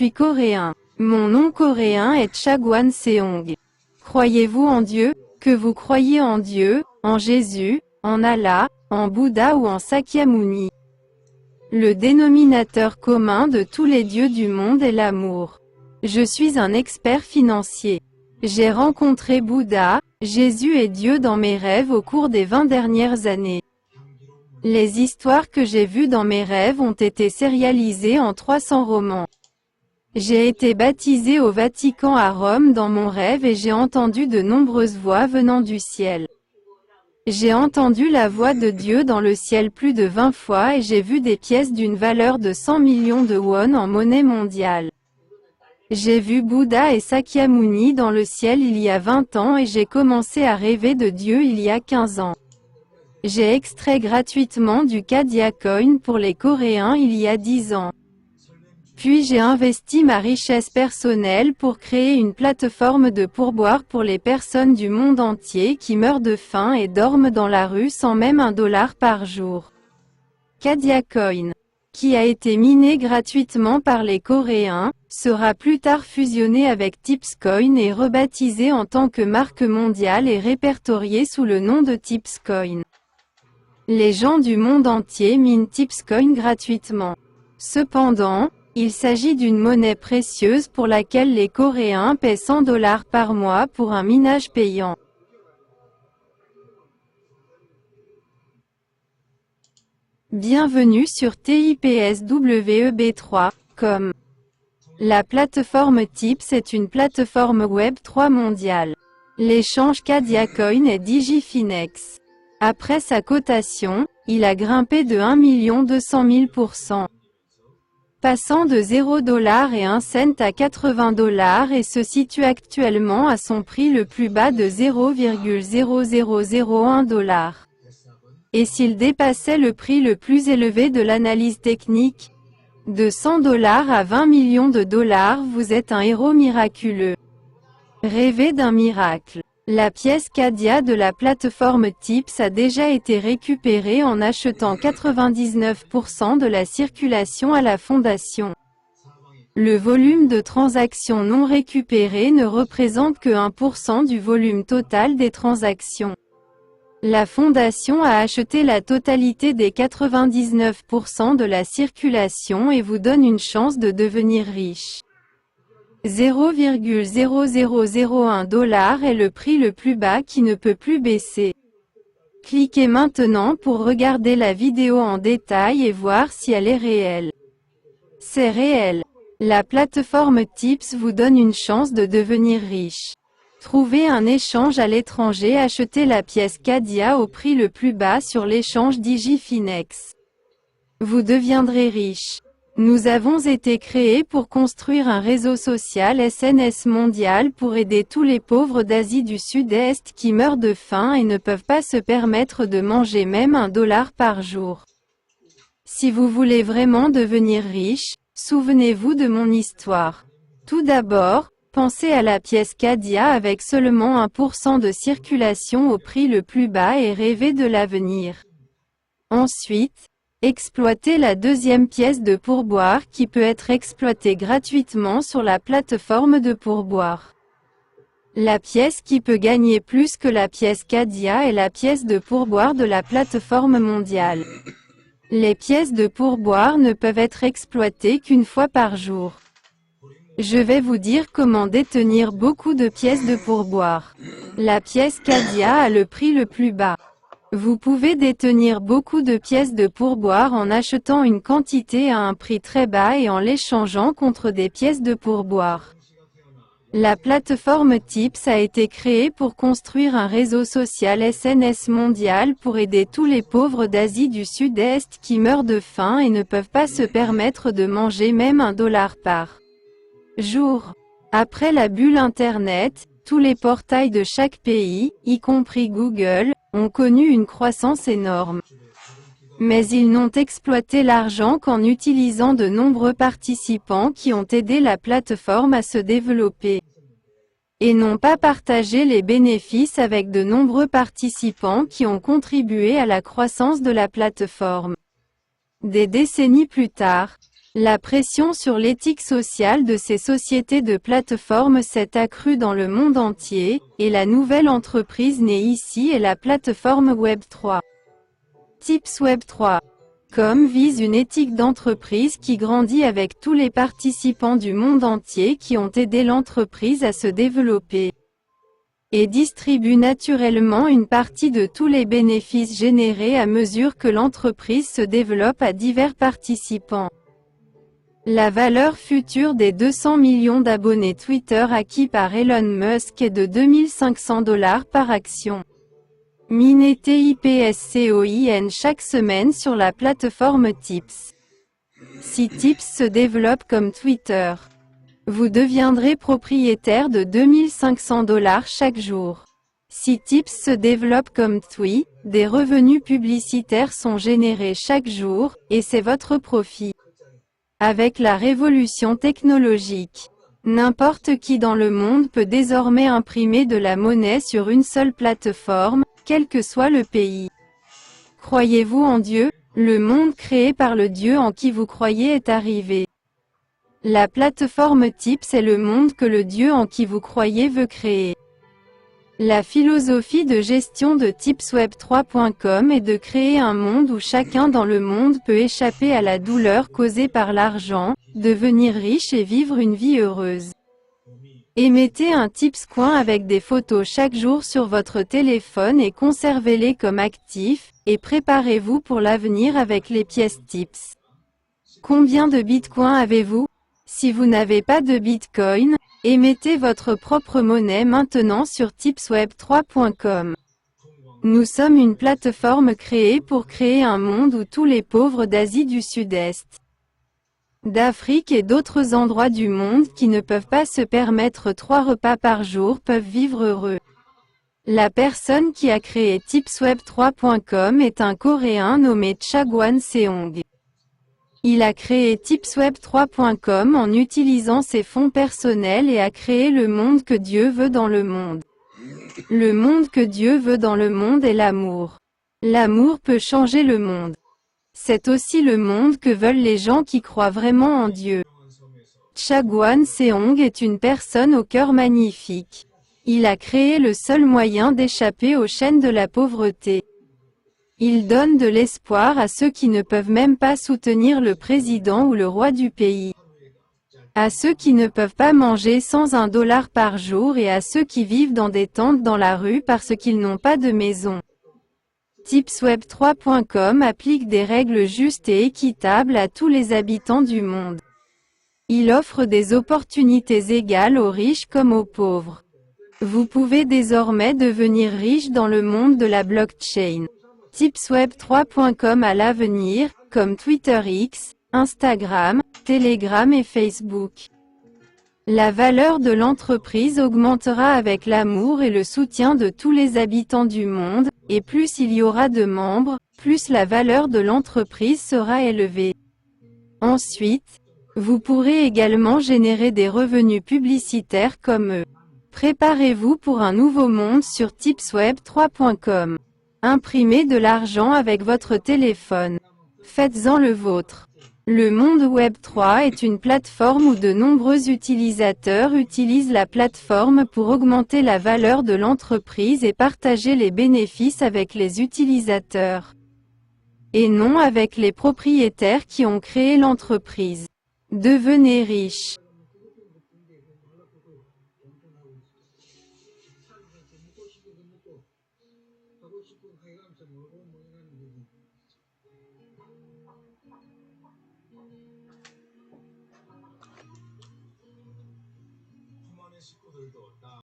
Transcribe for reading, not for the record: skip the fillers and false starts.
suis coréen. Mon nom coréen est Chagwan Seong. Croyez-vous en Dieu? Que vous croyez en Dieu, en Jésus, en Allah, en Bouddha ou en Sakyamuni? Le dénominateur commun de tous les dieux du monde est l'amour. Je suis un expert financier. J'ai rencontré Bouddha, Jésus et Dieu dans mes rêves au cours des 20 dernières années. Les histoires que j'ai vues dans mes rêves ont été sérialisées en 300 romans. J'ai été baptisé au Vatican à Rome dans mon rêve et j'ai entendu de nombreuses voix venant du ciel. J'ai entendu la voix de Dieu dans le ciel plus de 20 fois et j'ai vu des pièces d'une valeur de 100 millions de won en monnaie mondiale. J'ai vu Bouddha et Sakyamuni dans le ciel il y a 20 ans et j'ai commencé à rêver de Dieu il y a 15 ans. J'ai extrait gratuitement du Cadia Coin pour les Coréens il y a 10 ans. Puis j'ai investi ma richesse personnelle pour créer une plateforme de pourboire pour les personnes du monde entier qui meurent de faim et dorment dans la rue sans même $1 par jour. Cadia Coin, qui a été miné gratuitement par les Coréens, sera plus tard fusionné avec Tipscoin et rebaptisé en tant que marque mondiale et répertorié sous le nom de Tipscoin. Les gens du monde entier minent Tipscoin gratuitement. Cependant, il s'agit d'une monnaie précieuse pour laquelle les Coréens paient $100 par mois pour un minage payant. Bienvenue sur TIPSWEB3.com. La plateforme TIPS est une plateforme Web3 mondiale. L'échange Cadia Coin est Digifinex. Après sa cotation, il a grimpé de 1 200 000%. Passant de $0 et 1 cent à $80 et se situe actuellement à son prix le plus bas de $0,0001. Et s'il dépassait le prix le plus élevé de l'analyse technique? De $100 à 20 millions de dollars, vous êtes un héros miraculeux. Rêvez d'un miracle. La pièce Cadia de la plateforme Tips a déjà été récupérée en achetant 99% de la circulation à la fondation. Le volume de transactions non récupérées ne représente que 1% du volume total des transactions. La fondation a acheté la totalité des 99% de la circulation et vous donne une chance de devenir riche. $0,0001 est le prix le plus bas qui ne peut plus baisser. Cliquez maintenant pour regarder la vidéo en détail et voir si elle est réelle. C'est réel. La plateforme Tips vous donne une chance de devenir riche. Trouvez un échange à l'étranger, achetez la pièce Cadia au prix le plus bas sur l'échange Digifinex. Vous deviendrez riche. Nous avons été créés pour construire un réseau social SNS mondial pour aider tous les pauvres d'Asie du Sud-Est qui meurent de faim et ne peuvent pas se permettre de manger même $1 par jour. Si vous voulez vraiment devenir riche, souvenez-vous de mon histoire. Tout d'abord, pensez à la pièce Cadia avec seulement 1% de circulation au prix le plus bas et rêvez de l'avenir. Ensuite, exploitez la deuxième pièce de pourboire qui peut être exploitée gratuitement sur la plateforme de pourboire. La pièce qui peut gagner plus que la pièce Cadia est la pièce de pourboire de la plateforme mondiale. Les pièces de pourboire ne peuvent être exploitées qu'une fois par jour. Je vais vous dire comment détenir beaucoup de pièces de pourboire. La pièce Cadia a le prix le plus bas. Vous pouvez détenir beaucoup de pièces de pourboire en achetant une quantité à un prix très bas et en l'échangeant contre des pièces de pourboire. La plateforme Tips a été créée pour construire un réseau social SNS mondial pour aider tous les pauvres d'Asie du Sud-Est qui meurent de faim et ne peuvent pas se permettre de manger même $1 par jour. Après la bulle Internet, tous les portails de chaque pays, y compris Google, ont connu une croissance énorme. Mais ils n'ont exploité l'argent qu'en utilisant de nombreux participants qui ont aidé la plateforme à se développer. Et n'ont pas partagé les bénéfices avec de nombreux participants qui ont contribué à la croissance de la plateforme. Des décennies plus tard, La pression sur l'éthique sociale de ces sociétés de plateformes s'est accrue dans le monde entier, et la nouvelle entreprise née ici est la plateforme Web3. Tips Web3. Com vise une éthique d'entreprise qui grandit avec tous les participants du monde entier qui ont aidé l'entreprise à se développer, et distribue naturellement une partie de tous les bénéfices générés à mesure que l'entreprise se développe à divers participants. La valeur future des 200 millions d'abonnés Twitter acquis par Elon Musk est de $2500 par action. Minez TIPSCOIN chaque semaine sur la plateforme Tips. Si Tips se développe comme Twitter, vous deviendrez propriétaire de $2500 chaque jour. Si Tips se développe comme Twi, des revenus publicitaires sont générés chaque jour, et c'est votre profit. Avec la révolution technologique, n'importe qui dans le monde peut désormais imprimer de la monnaie sur une seule plateforme, quel que soit le pays. Croyez-vous en Dieu? Le monde créé par le Dieu en qui vous croyez est arrivé. La plateforme Tips est le monde que le Dieu en qui vous croyez veut créer. La philosophie de gestion de tipsweb3.com est de créer un monde où chacun dans le monde peut échapper à la douleur causée par l'argent, devenir riche et vivre une vie heureuse. Émettez un Tips coin avec des photos chaque jour sur votre téléphone et conservez-les comme actifs, et préparez-vous pour l'avenir avec les pièces Tips. Combien de bitcoins avez-vous? Si vous n'avez pas de bitcoin, émettez votre propre monnaie maintenant sur tipsweb3.com. Nous sommes une plateforme créée pour créer un monde où tous les pauvres d'Asie du Sud-Est, d'Afrique et d'autres endroits du monde qui ne peuvent pas se permettre 3 repas par jour peuvent vivre heureux. La personne qui a créé tipsweb3.com est un Coréen nommé Chagwan Seong. Il a créé tipsweb3.com en utilisant ses fonds personnels et a créé le monde que Dieu veut dans le monde. Le monde que Dieu veut dans le monde est l'amour. L'amour peut changer le monde. C'est aussi le monde que veulent les gens qui croient vraiment en Dieu. Chagwan Seong est une personne au cœur magnifique. Il a créé le seul moyen d'échapper aux chaînes de la pauvreté. Il donne de l'espoir à ceux qui ne peuvent même pas soutenir le président ou le roi du pays. À ceux qui ne peuvent pas manger sans $1 par jour et à ceux qui vivent dans des tentes dans la rue parce qu'ils n'ont pas de maison. Tipsweb3.com applique des règles justes et équitables à tous les habitants du monde. Il offre des opportunités égales aux riches comme aux pauvres. Vous pouvez désormais devenir riche dans le monde de la blockchain. Tipsweb3.com à l'avenir, comme Twitter X, Instagram, Telegram et Facebook. La valeur de l'entreprise augmentera avec l'amour et le soutien de tous les habitants du monde, et plus il y aura de membres, plus la valeur de l'entreprise sera élevée. Ensuite, vous pourrez également générer des revenus publicitaires comme eux. Préparez-vous pour un nouveau monde sur tipsweb3.com. Imprimez de l'argent avec votre téléphone. Faites-en le vôtre. Le monde Web3 est une plateforme où de nombreux utilisateurs utilisent la plateforme pour augmenter la valeur de l'entreprise et partager les bénéfices avec les utilisateurs. Et non avec les propriétaires qui ont créé l'entreprise. Devenez riche.